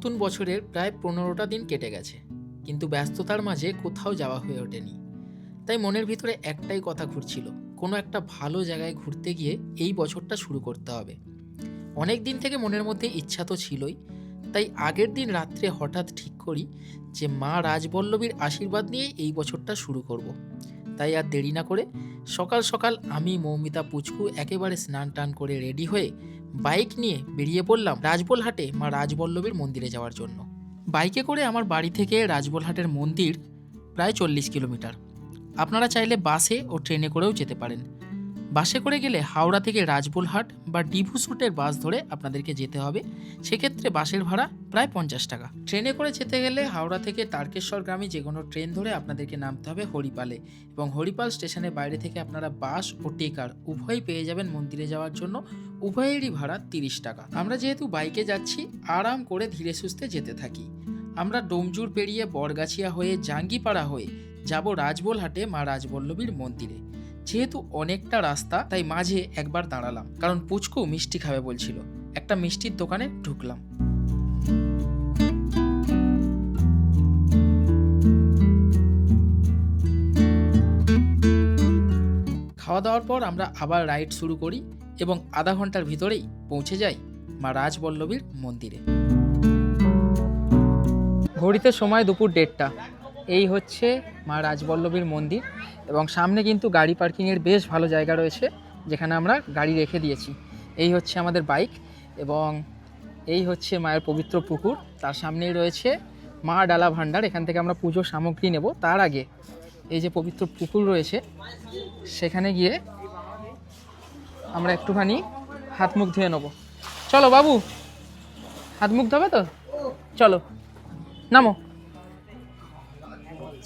নতুন বছরের প্রায় 15টা দিন কেটে গেছে, কিন্তু ব্যস্ততার মাঝে কোথাও যাওয়া হয়ে ওঠেনি। তাই মনের ভিতরে একটাই কথা ঘুরছিল, কোনো একটা ভালো জায়গায় ঘুরতে গিয়ে এই বছরটা শুরু করতে হবে। অনেক দিন থেকে মনের মধ্যে ইচ্ছা তো ছিলই, তাই আগের দিন রাত্রে হঠাৎ ঠিক করি যে মা রাজবল্লভীর আশীর্বাদ নিয়ে এই বছরটা শুরু করব। তাই আর দেরি না করে সকাল সকাল আমি, মৌমিতা, পুচকু একেবারে স্নান টান করে রেডি হয়ে বাইক নিয়ে বেরিয়ে পড়লাম রাজবলহাটে মা রাজবল্লভীর মন্দিরে যাওয়ার জন্য। বাইকে করে আমার বাড়ি থেকে রাজবলহাটের মন্দির প্রায় 40 কিলোমিটার। আপনারা চাইলে বাসে ও ট্রেনে করেও যেতে পারেন। বাসে করে গেলে হাওড়া থেকে রাজবলহাট বা ডিভুস রুটের বাস ধরে আপনাদেরকে যেতে হবে, সেক্ষেত্রে বাসের ভাড়া প্রায় 50 টাকা। ট্রেনে করে যেতে গেলে হাওড়া থেকে তারকেশ্বরগামী যে কোনো ট্রেন ধরে আপনাদেরকে নামতে হবে হরিপালে, এবং হরিপাল স্টেশনের বাইরে থেকে আপনারা বাস ও টেকার উভয়ই পেয়ে যাবেন মন্দিরে যাওয়ার জন্য। উভয়েরই ভাড়া 30 টাকা। আমরা যেহেতু বাইকে যাচ্ছি, আরাম করে ধীরে সুস্থে যেতে থাকি। আমরা ডোমজুর পেরিয়ে বরগাছিয়া হয়ে জাঙ্গিপাড়া হয়ে যাব রাজবলহাটে মা রাজবল্লভীর মন্দিরে। যেহেতু অনেকটা রাস্তা, তাই মাঝে একবার দাঁড়ালাম, কারণ পুচকু মিষ্টি খাবে বলছিল। একটা মিষ্টির দোকানে ঢুকলাম। খাওয়া দাওয়ার পর আমরা আবার রাইড শুরু করি এবং আধা ঘন্টার ভিতরেই পৌঁছে যাই মা রাজবল্লভীর মন্দিরে। ঘড়িতে সময় দুপুর 1:30। এই হচ্ছে মা রাজবল্লভীর মন্দির, এবং সামনে কিন্তু গাড়ি পার্কিংয়ের বেশ ভালো জায়গা রয়েছে, যেখানে আমরা গাড়ি রেখে দিয়েছি। এই হচ্ছে আমাদের বাইক, এবং এই হচ্ছে মায়ের পবিত্র পুকুর। তার সামনেই রয়েছে মা ডালা ভাণ্ডার, এখান থেকে আমরা পুজোর সামগ্রী নেব। তার আগে এই যে পবিত্র পুকুর রয়েছে, সেখানে গিয়ে আমরা একটুখানি হাত মুখ ধুয়ে নেব। চলো বাবু, হাত মুখ ধোবে তো? চলো নামো,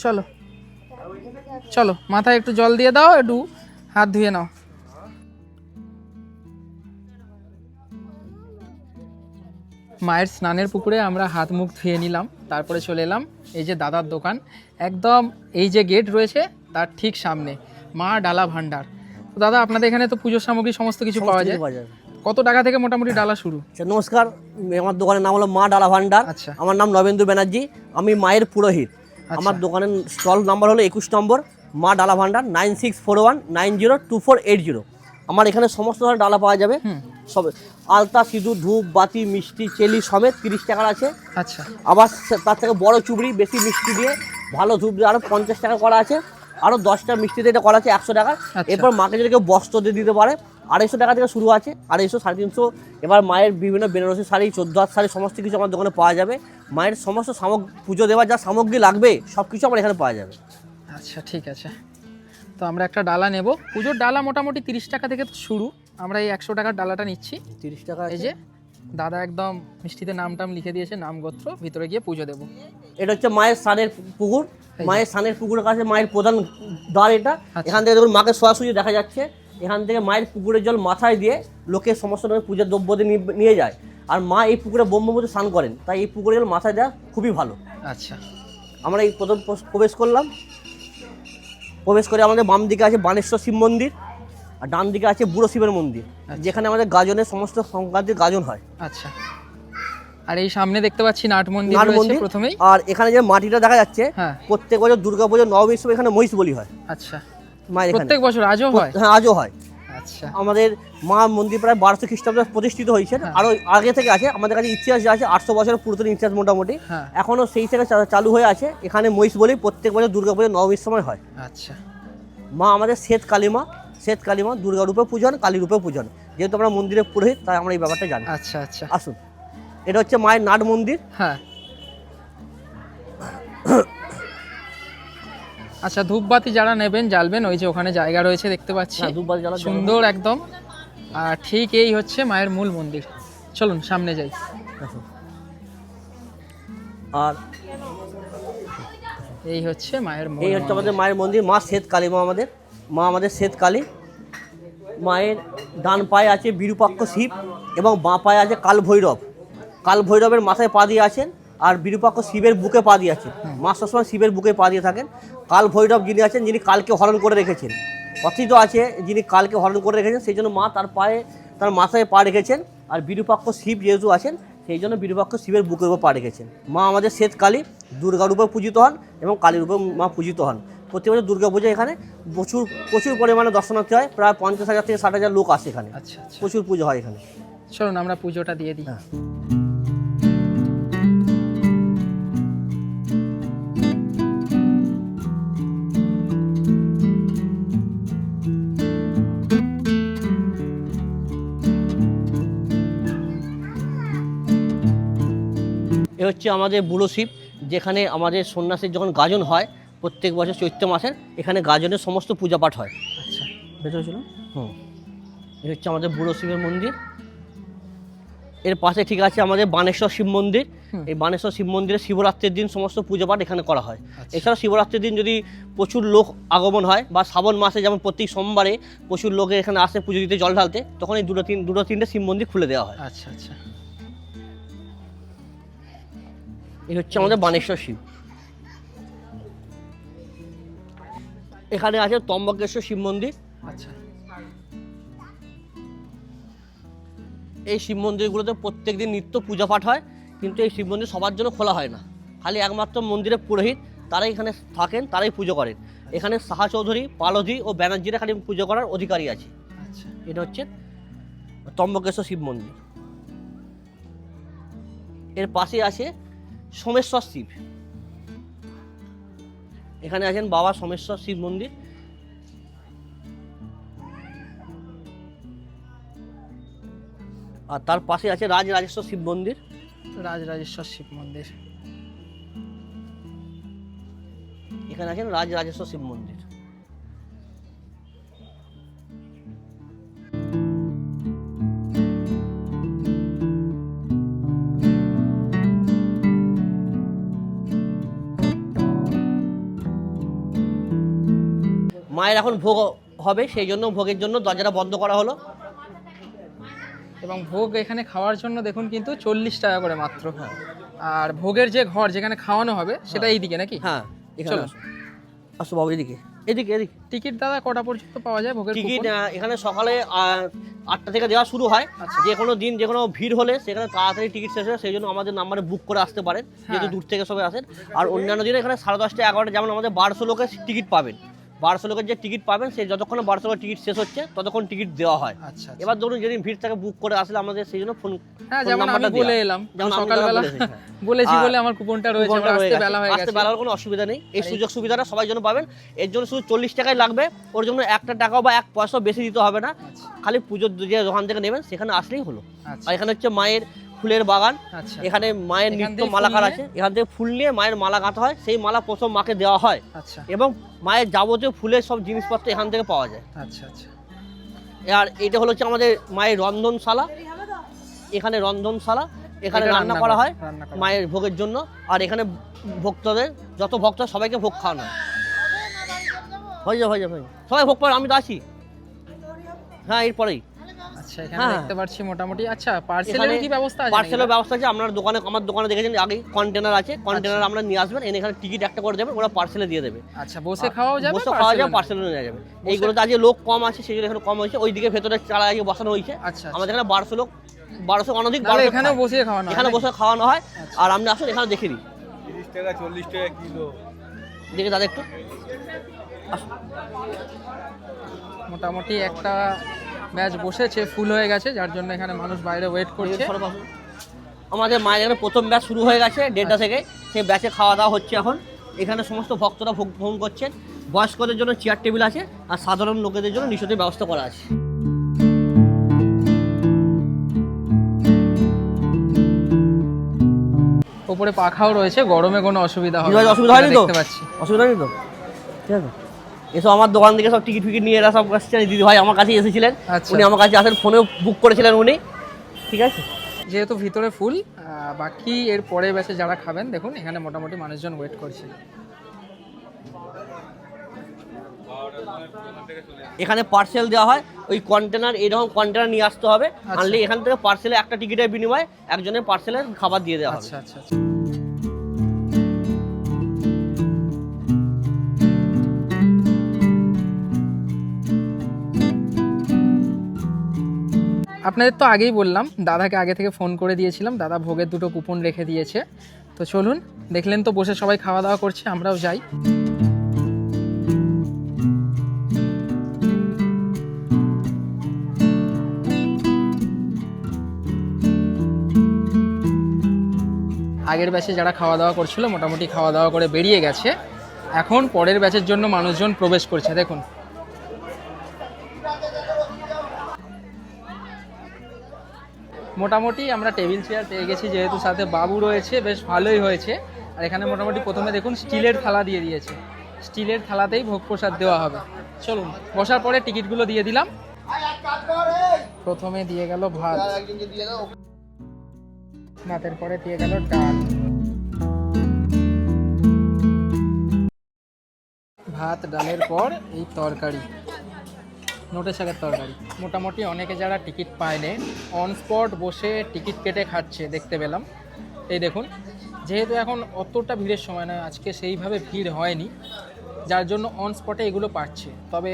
চলো চলো, মাথায় একটু জল দিয়ে দাও, একটু হাত ধুয়ে নাও। মায়ের স্নানের পুকুরে আমরা হাত মুখ ধুয়ে নিলাম, তারপরে চলে এলাম এই যে দাদার দোকান, একদম এই যে গেট রয়েছে তার ঠিক সামনে মা ডালা ভাণ্ডার। তো দাদা, আপনাদের এখানে তো পুজোর সামগ্রী সমস্ত কিছু পাওয়া যায়। কত টাকা থেকে মোটামুটি ডালা শুরু? নমস্কার, আমার দোকানের নাম হলো মা ডালা ভান্ডার। আচ্ছা, আমার নাম নবেন্দু ব্যানার্জি, আমি মায়ের পুরোহিত। আমার দোকানের স্টল নাম্বার হলো 21 নম্বর, মা ডালা ভান্ডার, 9641902480। আমার এখানে সমস্ত ধরনের ডালা পাওয়া যাবে, সব আলতা, সিঁদুর, ধূপ, বাতি, মিষ্টি, চেলি সমেত 30 টাকার আছে। আচ্ছা, আবার তার থেকে বড় চুবড়ি বেশি মিষ্টি দিয়ে ভালো ধূপ দিয়ে আরও 50 টাকা করা আছে। আরও 10টা মিষ্টি দিয়ে এটা করা আছে 100 টাকা। এরপর মাকে যদি কেউ বস্ত্র দিয়ে দিতে পারে 250 টাকা থেকে শুরু আছে, 250, 350। এবার মায়ের বিভিন্ন বেনারসি শাড়ি, 14 হাত শাড়ি সমস্ত কিছু আমার দোকানে পাওয়া যাবে। মায়ের সমস্ত পুজো দেওয়ার যা সামগ্রী লাগবে সব কিছু আমার এখানে পাওয়া যাবে। আচ্ছা, ঠিক আছে। তো আমরা একটা ডালা নেব। পুজোর ডালা মোটামুটি 30 টাকা থেকে তো শুরু, আমরা এই 100 টাকার ডালাটা নিচ্ছি। 30 টাকা। এই যে দাদা একদম মিষ্টিতে নাম টাম লিখে দিয়েছে, নাম গোত্র। ভিতরে গিয়ে পুজো দেবো। এটা হচ্ছে মায়ের স্নানের পুকুর। মায়ের স্নানের পুকুরের কাছে মায়ের প্রধান দ্বার এটা। এখান থেকে দেখুন মাকে সরাসরি দেখা যাচ্ছে। এখান থেকে মায়ের পুকুরের জল মাথায় দিয়ে লোকে সমস্ত রকমের পূজার দ্রব্য নিয়ে যায়, আর মা এই পুকুরে ব্রহ্মপুত্রে স্নান করেন, তাই এই পুকুরের জল মাথায় দেওয়া খুবই ভালো। আচ্ছা, আমরা এই প্রথম প্রবেশ করলাম। প্রবেশ করে আমাদের বাম দিকে আছে বানেশ্বর শিব মন্দির, আর ডান দিকে আছে বুড়ো শিবের মন্দির, যেখানে আমাদের গাজনের সমস্ত সংক্রান্তির গাজন হয়। আচ্ছা, আর এই সামনে দেখতে পাচ্ছি নাট মন্দির রয়েছে প্রথমেই। আর এখানে যে মাটিটা দেখা যাচ্ছে, প্রত্যেক বছর দুর্গাপুজো নবমীর সময় এখানে মহিষ বলি হয়। আচ্ছা, মায়ের প্রত্যেক বছর আজও হয়? হ্যাঁ, আজও হয়। আচ্ছা, আমাদের মা মন্দির প্রায় 1200 খ্রিস্টাব্দে প্রতিষ্ঠিত হয়েছে, আরো আগে থেকে আছে। আমাদের কাছে ইতিহাস আছে 800 বছরের পুরাতন ইতিহাস মোটামুটি, এখনো সেই থেকে চালু হয়ে আছে। এখানে মহিষ বলি প্রত্যেক বছর দুর্গাপুজো নবমীর সময় হয়। আচ্ছা, মা আমাদের শ্বেত কালীমা দুর্গা রূপে পূজন, কালী রূপে পূজন। যেহেতু আমরা মন্দিরের পুরোহিত, তাই আমরা এই ব্যাপারটা জানি। আচ্ছা আচ্ছা, আসুন, এটা হচ্ছে মায়ের নাট মন্দির। হ্যাঁ, আচ্ছা, ধূপবাতি যারা নেবেন জ্বালবেন, ওই যে ওখানে জায়গা রয়েছে দেখতে পাচ্ছি, সুন্দর একদম। আর ঠিক এই হচ্ছে মায়ের মূল মন্দির। চলুন সামনে যাই। আর এই হচ্ছে মায়ের, এই হচ্ছে আমাদের মায়ের মন্দির। মা শ্বেত কালী, মা আমাদের শ্বেত কালী। মায়ের ডান পায়ে আছে বিরূপাক্ষ শিব এবং বাঁ পায়ে আছে কাল ভৈরবের মাথায় পা দিয়ে আছেন, আর বিরূপাক্ষ শিবের বুকে পা দিয়ে আছেন। মা সবসময় শিবের বুকে পা দিয়ে থাকেন। কাল ভৈরব যিনি আছেন, যিনি কালকে হরণ করে রেখেছেন, কথিত আছে যিনি কালকে হরণ করে রেখেছেন, সেই জন্য মা তার মাথায় পা রেখেছেন। আর বিরূপাক্ষ শিব যেহেতু আছেন, সেই জন্য বিরূপাক্ষ শিবের বুকের উপর পা রেখেছেন। মা আমাদের শ্বেত কালী দুর্গার উপর পূজিত হন এবং কালীর উপর মা পূজিত হন। প্রতি বছর দুর্গা পূজা এখানে প্রচুর প্রচুর পরিমাণে দর্শনার্থী হয়, প্রায় 50,000 থেকে 60,000 লোক আসে এখানে। আচ্ছা আচ্ছা, প্রচুর পুজো হয় এখানে। চলুন আমরা পুজোটা দিয়ে দিই। হ্যাঁ। এ হচ্ছে আমাদের বুড়ো শিব, যেখানে আমাদের সন্ন্যাসীর যখন গাজন হয় প্রত্যেক বছর চৈত্র মাসের, এখানে গাজনের সমস্ত পূজা পাঠ হয়। আচ্ছা, ভেতরে ছিল। এ হচ্ছে আমাদের বুড়ো শিবের মন্দির। এর পাশে ঠিক আছে আমাদের বানেশ্বর শিব মন্দির। এই বানেশ্বর শিব মন্দিরে শিবরাত্রির দিন সমস্ত পুজো পাঠ এখানে করা হয়। এছাড়া শিবরাত্রির দিন যদি প্রচুর লোক আগমন হয় বা শ্রাবণ মাসে যেমন প্রত্যেক সোমবারে প্রচুর লোকে এখানে আসে পুজো দিতে, জল ঢালতে, তখন এই দুটো তিনটে শিব মন্দির খুলে দেওয়া হয়। আচ্ছা আচ্ছা, এই হচ্ছে আমাদের বানেশ্বর শিব। এখানে আছে ত্রম্বকেশ্বর শিব মন্দির। আচ্ছা, এই শিব মন্দিরগুলোতে প্রত্যেক দিন নিত্য পূজা পাঠ হয়, কিন্তু এই শিব মন্দির সবার জন্য খোলা হয় না। খালি একমাত্র মন্দিরের পুরোহিত তারাই এখানে থাকেন, তারাই পুজো করেন। এখানে সাহা চৌধুরী, পালধি ও ব্যানার্জিরা খালি পুজো করার অধিকারী আছে। আচ্ছা, এটা হচ্ছে ত্রম্বকেশ্বর শিব মন্দির। এর পাশে আছে সোমেশ্বর শিব। এখানে আছেন বাবা সোমেশ্বর শিব মন্দির। আর তার পাশে আছে রাজরাজেশ্বর শিব মন্দির। রাজরাজেশ্বর শিব মন্দির। এখানে আছেন রাজরাজেশ্বর শিব মন্দির। মায়ের এখন ভোগ হবে, সেই জন্য ভোগের জন্য দরজাটা বন্ধ করা হলো। এবং ভোগ এখানে খাওয়ার জন্য দেখুন কিন্তু 40 টাকা করে মাত্র। আর ভোগের যে ঘর যেখানে খাওয়ানো হবে সেটা এইদিকে নাকি? হ্যাঁ, এখানে চলো। আসো। আসো বাবু, এদিকে এদিকে এদিকে। টিকিট দাদা কটা পর্যন্ত পাওয়া যায় ভোগের টিকিট কুপন? এখানে সকালে 8টা থেকে দেওয়া শুরু হয়। আচ্ছা। যে কোনো দিন যে কোনো ভিড় হলে সেখানে তাড়াতাড়ি টিকিট শেষ হয়, সেই জন্য আমাদের নাম্বারে বুক করে আসতে পারেন, যেহেতু দূর থেকে সবাই আসেন। আর অন্যান্য দিনে এখানে 10:30 11টা যেমন আমাদের 1200 লোকের টিকিট পাবেন। 1200 লোকের যে টিকিট পাবেন সেই যতক্ষণ 1200 লোকের টিকিট শেষ হচ্ছে ততক্ষণ টিকিট দেওয়া হয়। আচ্ছা, এবার ধরুন যেদিন ভিড় থাকে বুক করে আসলে আমাদের সেই জন্য ফোন হ্যাঁ, যেমন আমি বলে এলাম সকালবেলা বলেছি বলে আমার কুপনটা রয়েছে, আমার আসতে বেলা হয়ে গেছে। আসতে বেলার কোনো অসুবিধা নেই, এই সুযোগ সুবিধাটা সবাই জন্য পাবেন। এর জন্য শুধু 40 টাকাই লাগবে, ওর জন্য 1 টাকাও বা 1 পয়সাও বেশি দিতে হবে না। খালি পুজোর যে দোকান থেকে নেবেন সেখানে আসলেই হলো। আর এখানে হচ্ছে মায়ের ফুলের বাগান। আচ্ছা, এখানে মায়ের এখান নিত্য থেকে মালাকার ফুল আছে, এখান থেকে ফুল নিয়ে মায়ের মালা গাঁথা হয়, সেই মালা প্রথম মাকে দেওয়া হয়। আচ্ছা এবং মায়ের যাবতীয় ফুলের সব জিনিসপত্র এখান থেকে পাওয়া যায়। আচ্ছা আচ্ছা, আর এটা হলো হচ্ছে আমাদের মায়ের রন্ধনশালা। এখানে রন্ধনশালা, এখানে এটা রান্না করা হয় রান্না করা। মায়ের ভোগের জন্য। আর এখানে ভক্তদের যত ভক্ত সবাইকে ভোগ খাওয়ানো হয়। হয়ে যাবে হয়ে যাবে, সবাই ভোগ পাবে, আমি তো আছি। হ্যাঁ, এরপরেই। আচ্ছা, এখানে হ্যাঁ। দেখতে পাচ্ছি মোটামুটি। আচ্ছা, পার্সেলের কি ব্যবস্থা আছে? পার্সেলের ব্যবস্থা আছে। আপনার দোকানে, আমার দোকানে দেখেছেন আগে কন্টেনার আছে, কন্টেনার আমরা নিয়ে আসবেন, এনে এখানে টিকিট একটা করে দেবেন, ওরা পার্সেলে দিয়ে দেবে। আচ্ছা, বসে খাওয়াও যাবে, বসে খাওয়া যাবে, পার্সেলে নেওয়া যাবে। এইগুলোতে আজকে লোক কম আছে সেই জন্য এখানে কম হয়েছে। ওইদিকে ভেতরে চালা আজকে বসানো হয়েছে। আচ্ছা, আমাদের এখানে 1200 লোক, 1200 অনধিক, তাহলে 1200 এখানেও খায়। বসে খাওয়ানো হয় এখানে নাকি? বসে খাওয়ানো হয়। আর আপনি আসুন, এখানে দেখে দিই। 30 টাকা 40 টাকা কিলো। দেখে দাদা একটু মোটামুটি একটা ব্যাচ বসেছে, ফুল হয়ে গেছে, যার জন্য এখানে মানুষ বাইরে ওয়েট করছে। আমাদের মায়ের এখানে প্রথম ব্যাচ শুরু হয়ে গেছে 1:30 থেকে। সেই ব্যাচে খাওয়া দাওয়া হচ্ছে এখন। এখানে সমস্ত ভক্তরা ভোগ গ্রহণ করছেন। বয়স্কদের জন্য চেয়ার টেবিল আছে, আর সাধারণ লোকেদের জন্য নিষেধের ব্যবস্থা করা আছে। উপরে পাখাও রয়েছে, গরমে কোনো অসুবিধা হবে বিভাগে না। অসুবিধা হয়নি তো? দেখতে পাচ্ছি। অসুবিধা নেই তো? ঠিক আছে। এসব আমার দোকান থেকে সব টিকিট ফিকিট নিয়ে এরা সব আসছে। দিদি ভাই আমার কাছে এসেছিলেন, আচ্ছা। উনি আমার কাছে আসেন, ফোনেও বুক করেছিলেন উনি। ঠিক আছে। যেহেতু ভিতরে ফুল, বাকি এর পরে ব্যাচে যারা খাবেন দেখুন এখানে মোটামুটি মানুষজন ওয়েট করছে। এখানে পার্সেল দেওয়া হয়, ওই কন্টেনার, এরকম কন্টেনার নিয়ে আসতে হবে। আনলে এখান থেকে পার্সেলে একটা টিকিটের বিনিময়ে একজনের পার্সেলে খাবার দিয়ে দেওয়া হবে। আচ্ছা আচ্ছা আচ্ছা। আপনাদের তো আগেই বললাম, দাদাকে আগে থেকে ফোন করে দিয়েছিলাম, দাদা ভোগের 2টো কুপন রেখে দিয়েছে। তো চলুন, দেখলেন তো বসে সবাই খাওয়া দাওয়া করছে, আমরাও যাই। আগের ব্যাচে যারা খাওয়া দাওয়া করছিল মোটামুটি খাওয়া দাওয়া করে বেরিয়ে গেছে। এখন পরের ব্যাচের জন্য মানুষজন প্রবেশ করছে, দেখুন। মোটামুটি আমরা টেবিল চেয়ার পেয়ে গেছি, যেহেতু সাথে বাবু রয়েছে, বেশ ভালোই হয়েছে। আর এখানে মোটামুটি প্রথমে দেখুন স্টিলের থালা দিয়ে দিয়েছে, স্টিলের থালাতেই ভোগ প্রসাদ দেওয়া হবে। চলুন, বসার পরে টিকিটগুলো দিয়ে দিলাম। প্রথমে দিয়ে গেল ভাত, ভাতের পরে দিয়ে গেল ডাল, ভাত ডালের পর এই তরকারি, নোটে শাকের তরকারি। মোটামুটি অনেকে যারা টিকিট পায়নি অন স্পট বসে টিকিট কেটে খাচ্ছে দেখতে পেলাম। এই দেখুন, যেহেতু এখন অতটা ভিড়ের সময় নয়, আজকে সেইভাবে ভিড় হয়নি, যার জন্য অন স্পটে এগুলো পাচ্ছে। তবে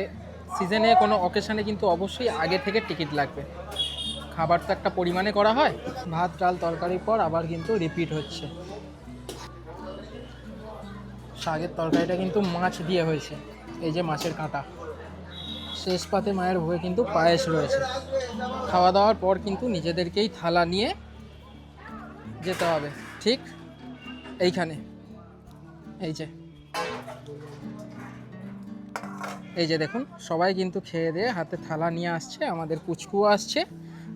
সিজনে কোনো অকেশানে কিন্তু অবশ্যই আগে থেকে টিকিট লাগবে। খাবার তো একটা পরিমাণে করা হয়, ভাত ডাল তরকারির পর আবার কিন্তু রিপিট হচ্ছে। শাকের তরকারিটা কিন্তু মাছ দিয়ে হয়েছে, এই যে মাছের কাঁটা। শেষ পাতে মায়ের ভোগে কিন্তু পায়েস রয়েছে। খাওয়া দাওয়ার পর কিন্তু নিজেদেরকেই থালা নিয়ে যেতে হবে, ঠিক এইখানে। এই যে দেখুন, সবাই কিন্তু খেয়ে দিয়ে হাতে থালা নিয়ে আসছে, আমাদের পুচকুও আসছে।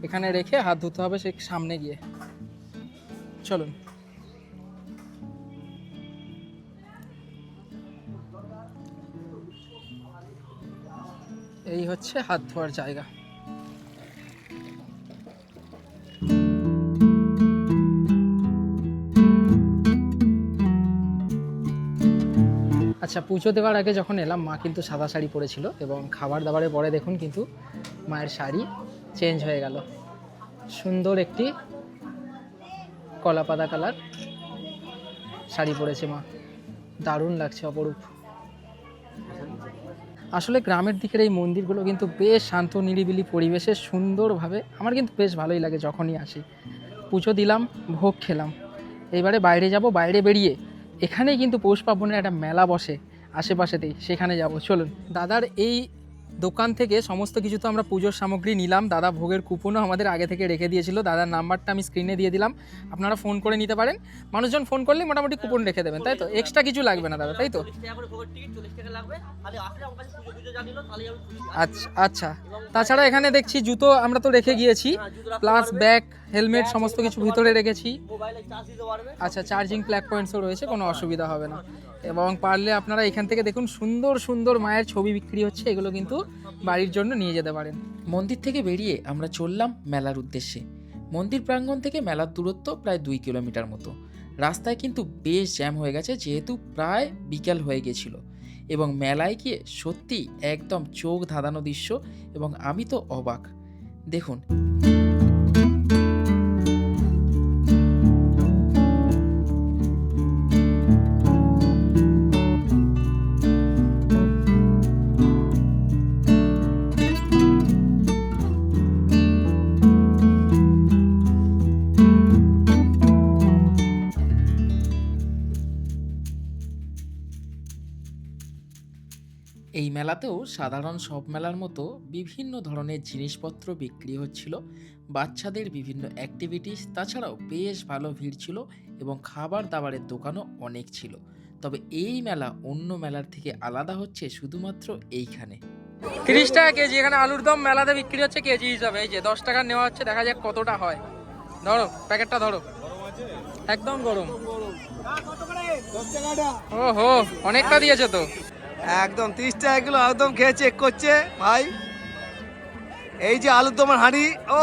এখানে রেখে হাত ধুতে হবে সেই সামনে গিয়ে। চলুন। এই হচ্ছে হাত ধোয়ার জায়গা। আচ্ছা, পুজো দেওয়ার আগে যখন এলাম মা কিন্তু সাদা শাড়ি পরেছিল, এবং খাবার দাবারের পরে দেখুন কিন্তু মায়ের শাড়ি চেঞ্জ হয়ে গেল। সুন্দর একটি কলাপাতা কালার শাড়ি পরেছে মা, দারুণ লাগছে, অপরূপ। আসলে গ্রামের দিকের এই মন্দিরগুলো কিন্তু বেশ শান্ত নিরিবিলি পরিবেশে সুন্দরভাবে, আমার কিন্তু বেশ ভালোই লাগে যখনই আসি। পুজো দিলাম, ভোগ খেলাম, এইবারে বাইরে যাব। বাইরে বেরিয়ে এখানেই কিন্তু পৌষ পার্বণের একটা মেলা বসে আশেপাশেতেই, সেখানে যাব। চলুন। দাদার এই দোকান থেকে সমস্ত কিছু তো আমরা পুজোর সামগ্রী নিলাম, দাদা ভোগের কুপনও আমাদের আগে থেকে রেখে দিয়েছিল। দাদার নাম্বারটা আমি স্ক্রিনে দিয়ে দিলাম, আপনারা ফোন করে নিতে পারেন। মানুষজন ফোন করলে মোটামুটি কুপন রেখে দেবেন, তাই তো? এক্সট্রা কিছু লাগবে না দাদা, তাই তো? আচ্ছা আচ্ছা। তাছাড়া এখানে দেখছি জুতো আমরা তো রেখে গিয়েছি, প্লাস ব্যাগ, হেলমেট সমস্ত কিছু ভিতরে রেখেছি। আচ্ছা, চার্জিং প্লাগ পয়েন্টসও রয়েছে, কোনো অসুবিধা হবে না। এবং পারলে আপনারা এখান থেকে দেখুন সুন্দর সুন্দর মায়ের ছবি বিক্রি হচ্ছে, এগুলো কিন্তু বাড়ির জন্য নিয়ে যেতে পারেন। মন্দির থেকে বেরিয়ে আমরা চললাম মেলার উদ্দেশ্যে। মন্দির প্রাঙ্গণ থেকে মেলার দূরত্ব প্রায় 2 কিলোমিটার মতো। রাস্তায় কিন্তু বেশ জ্যাম হয়ে গেছে, যেহেতু প্রায় বিকেল হয়ে গেছিল। এবং মেলায় গিয়ে সত্যি একদম চোখ ধাঁধানো দৃশ্য, এবং আমি তো অবাক। দেখুন, এই মেলাতেও সাধারণ সব মেলার মতো বিভিন্ন ধরনের জিনিসপত্র বিক্রি হচ্ছিল, বাচ্চাদের বিভিন্ন অ্যাক্টিভিটিস, তাছাড়াও বেশ ভালো ভিড় ছিল, এবং খাবার দাবারের দোকানও অনেক ছিল। তবে এই মেলা অন্য মেলার থেকে আলাদা হচ্ছে শুধুমাত্র এইখানে। 30 টাকা কেজি এখানে আলুর দম মেলাতে বিক্রি হচ্ছে কেজি হিসাবে। এই যে 10 টাকা নেওয়া হচ্ছে, দেখা যাক কতটা হয়। ধরো প্যাকেটটা, ধরো, একদম গরম। ওহো, অনেকটা দিয়েছে তো। একদম 30 টাকা কিলো আলুদম খেয়ে চেক করছে ভাই। এই যে আলুর দমের হাঁড়ি, ও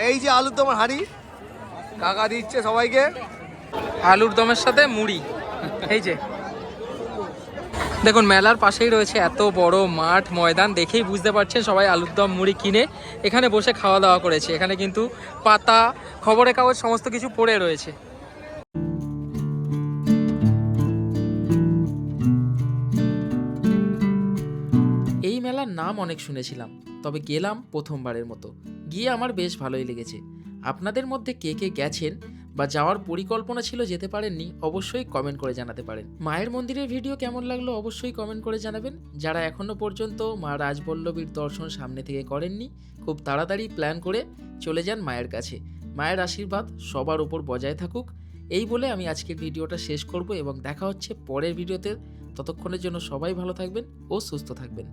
এই যে আলুর দমের হাঁড়ি কাকা দিচ্ছে সবাইকে। আলুর দমের সাথে মুড়ি। এই যে দেখুন, মেলার পাশেই রয়েছে এত বড় মাঠ ময়দান, দেখেই বুঝতে পারছেন সবাই আলুর দম মুড়ি কিনে এখানে বসে খাওয়া দাওয়া করেছে। এখানে কিন্তু পাতা, খবরের কাগজ সমস্ত কিছু পড়ে রয়েছে। এই মেলার নাম অনেক শুনেছিলাম, তবে গেলাম প্রথমবারের মতো। গিয়ে আমার বেশ ভালোই লেগেছে। আপনাদের মধ্যে কে কে গেছেন বা যাওয়ার পরিকল্পনা ছিল যেতে পারেননি, অবশ্যই কমেন্ট করে জানাতে পারেন। মায়ের মন্দিরের ভিডিও কেমন লাগলো অবশ্যই কমেন্ট করে জানাবেন। যারা এখনও পর্যন্ত মা রাজবল্লভীর দর্শন সামনে থেকে করেননি, খুব তাড়াতাড়ি প্ল্যান করে চলে যান মায়ের কাছে। মায়ের আশীর্বাদ সবার উপর বজায় থাকুক, এই বলে আমি আজকের ভিডিওটা শেষ করব এবং দেখা হচ্ছে পরের ভিডিওতে। ততক্ষণের জন্য সবাই ভালো থাকবেন ও সুস্থ থাকবেন।